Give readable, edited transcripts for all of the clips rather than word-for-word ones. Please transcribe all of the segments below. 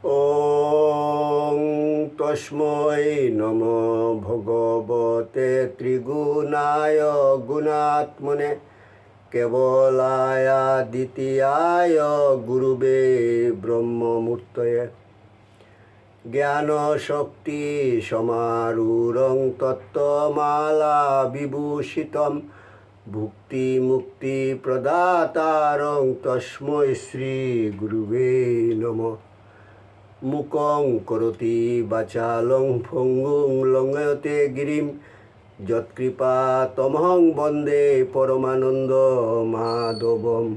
ওং তস্মৈ নমো ভগবতে ত্রিগুণায় গুণাত্মনে কেবলায় দ্বিতীয়ায় গুরুবে ব্রহ্মমূর্তয়ে জ্ঞান শক্তি সমারূঢ়ং তত্ত্বমালা বিভূষিতম ভুক্তি মুক্তি প্রদাতারং তস্মৈ শ্রী গুরুবে নমঃ। মুকং করোতি বাচালং ফঙ্গুং লঙ্ঘয়তে গিরিম যৎকৃপা তমহং বন্দে পরমানন্দ মাধবম।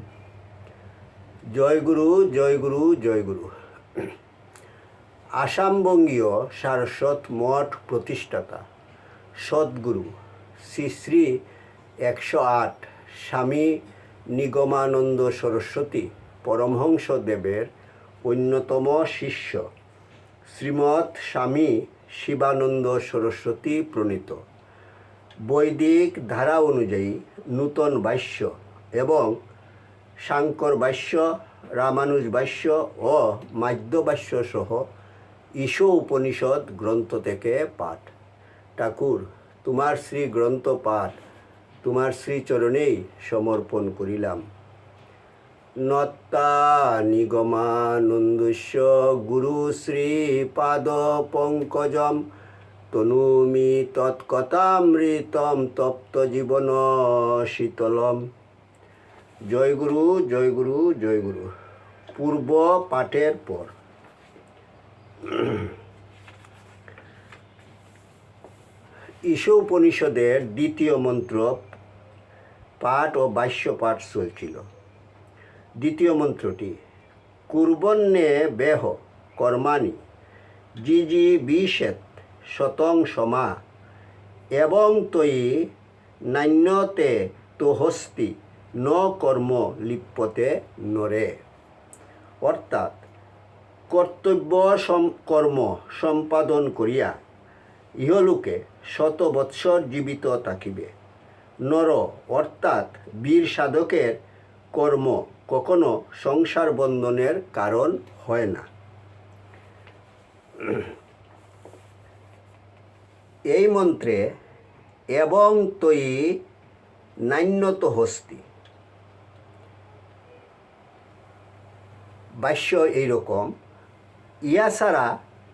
জয় গুরু, জয় গুরু, জয় গুরু। আসামবঙ্গীয় সারস্বত মঠ প্রতিষ্ঠাতা সদ্গুরু শ্রী শ্রী 108 স্বামী নিগমানন্দ সরস্বতী পরমহংস দেবের অন্যতম শিষ্য শ্রীমৎ স্বামী শিবানন্দ সরস্বতী প্রণীত বৈদিক ধারা অনুযায়ী নূতন ভাষ্য এবং শাঙ্কর ভাষ্য, রামানুজ ভাষ্য ও মাধ্য ভাষ্য সহ ঈশ উপনিষদ গ্রন্থ থেকে পাঠ। ঠাকুর, তোমার শ্রী গ্রন্থ পাঠ তোমার শ্রীচরণেই সমর্পণ করিলাম। নত্তা নিগমানন্দস্য গুরু শ্রীপাদ পঙ্কজম তনুমি তৎকথামৃতম তপ্ত জীবন শীতলম। জয় গুরু, জয় গুরু, জয় গুরু। পূর্ব পাঠের পর ঈশ উপনিষদের দ্বিতীয় মন্ত্র পাঠ ও ভাষ্য পাঠ চলছিল। দ্বিতীয় মন্ত্রটি কুর্বন্নে বেহ কর্মাণি জিজি বিশেত শতং সমা এবং তয়ি নান্যতে তোহস্তি ন কর্ম লিপ্যতে নরে। অর্থাৎ কর্তব্য কর্ম সম্পাদন করিয়া ইহলোকে 100 বৎসর জীবিত থাকিবে। নর অর্থাৎ বীর সাধকের কর্ম কখনো সংসার বন্ধনের কারণ হয় না। এই মন্ত্রে এবং তয়ি নান্যত হস্তি ভাষ্য এইরকম, ইয়া ছাড়া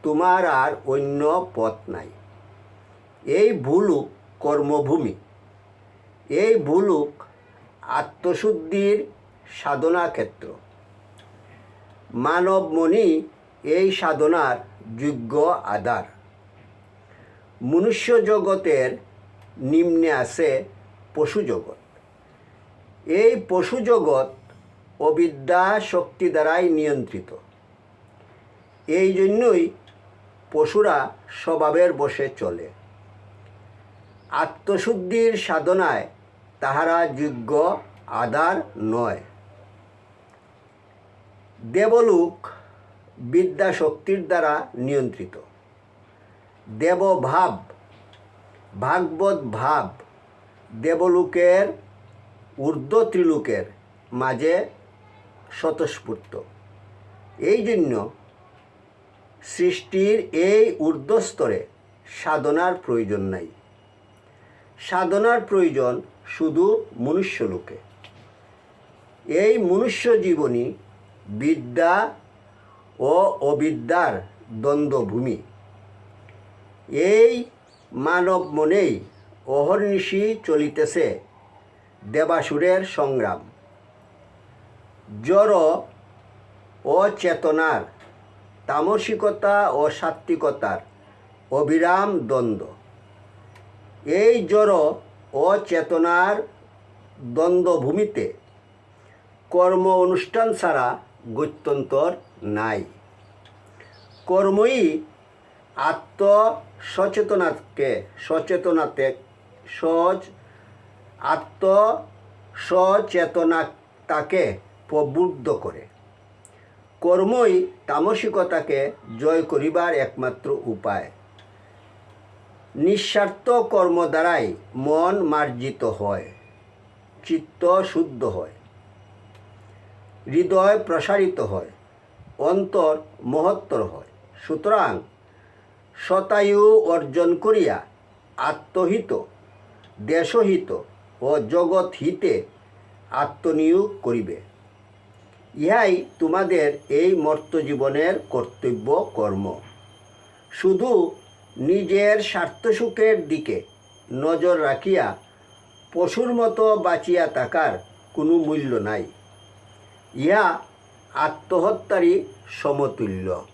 তোমার আর অন্য পথ নাই। এই ভূলোক কর্মভূমি, এই ভূলোক আত্মশুদ্ধির সাধনা ক্ষেত্র। মানব মনই এই সাধনার যোগ্য আধার। মনুষ্য জগতের নিম্নে আছে পশু জগৎ। এই পশু জগৎ অবিদ্যা শক্তি দ্বারাই নিয়ন্ত্রিত। এই জন্যই পশুরা স্বভাবের বশে চলে। আত্মশুদ্ধির সাধনায় তাহারা যোগ্য আধার নয়। দেবলোক বিদ্যা শক্তির দ্বারা নিয়ন্ত্রিত। দেবভাব, ভাগবত ভাব দেবলোকের ঊর্ধ্ব ত্রিলোকের মাঝে স্বতঃস্ফূর্ত। এই জন্য সৃষ্টির এই ঊর্ধ্বস্তরে সাধনার প্রয়োজন নাই। সাধনার প্রয়োজন শুধু মনুষ্যলোকে। এই মনুষ্য জীবনী বিদ্যা ও অবিদ্যার দ্বন্দ্বভূমি। এই মানব মনেই অহর্নিশি চলিতেছে দেবাসুরের সংগ্রাম। জড় ও চেতনার, তামসিকতা ও সাত্ত্বিকতার অবিরাম দ্বন্দ্ব। এই জড় ও চেতনার দ্বন্দ্বভূমিতে কর্ম অনুষ্ঠান ছাড়া গত্যন্তর নাই। কর্মই আত্মসচেতনতাকে প্রবুদ্ধ করে। কর্মই তামসিকতাকে জয় করিবার একমাত্র উপায়। নিঃস্বার্থ কর্ম দ্বারাই মন মার্জিত হয়, চিত্ত শুদ্ধ হয়, হৃদয় প্রসারিত হয়, অন্তর মহত্তর হয়। সুতরাং শতায়ু অর্জন করিয়া আত্মহিত, দেশহিত ও জগৎ হিতে আত্মনিয়োগ করিবে। ইহাই তোমাদের এই মর্ত্যজীবনের কর্তব্য কর্ম। শুধু নিজের স্বার্থসুখের দিকে নজর রাখিয়া পশুর মতো বাঁচিয়া থাকার কোনো মূল্য নাই। ইহা আত্মহত্যারই সমতুল্য।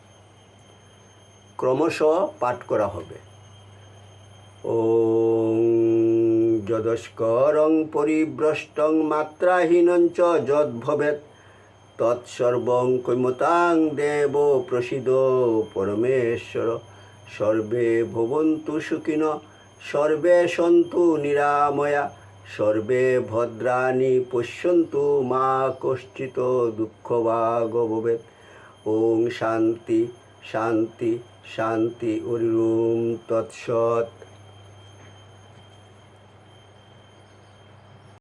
ক্রমশ পাঠ করা হবে। ওং যদস্করং পরিভ্রষ্টং মাত্রাহীনঞ্চ যদ্ভবেৎ তৎসর্বং কৈমতাং দেব প্রসিদ পরমেশ্বর। সর্বে ভবন্তু সুখিনঃ, সর্বে সন্তু নিরাময়া, সর্বে ভদ্রাণি পশ্যন্তু মা কশ্চিৎ দুঃখভাগ ভবেৎ। ওং শান্তি শান্তি শান্তি। হরি ওম তৎসৎ।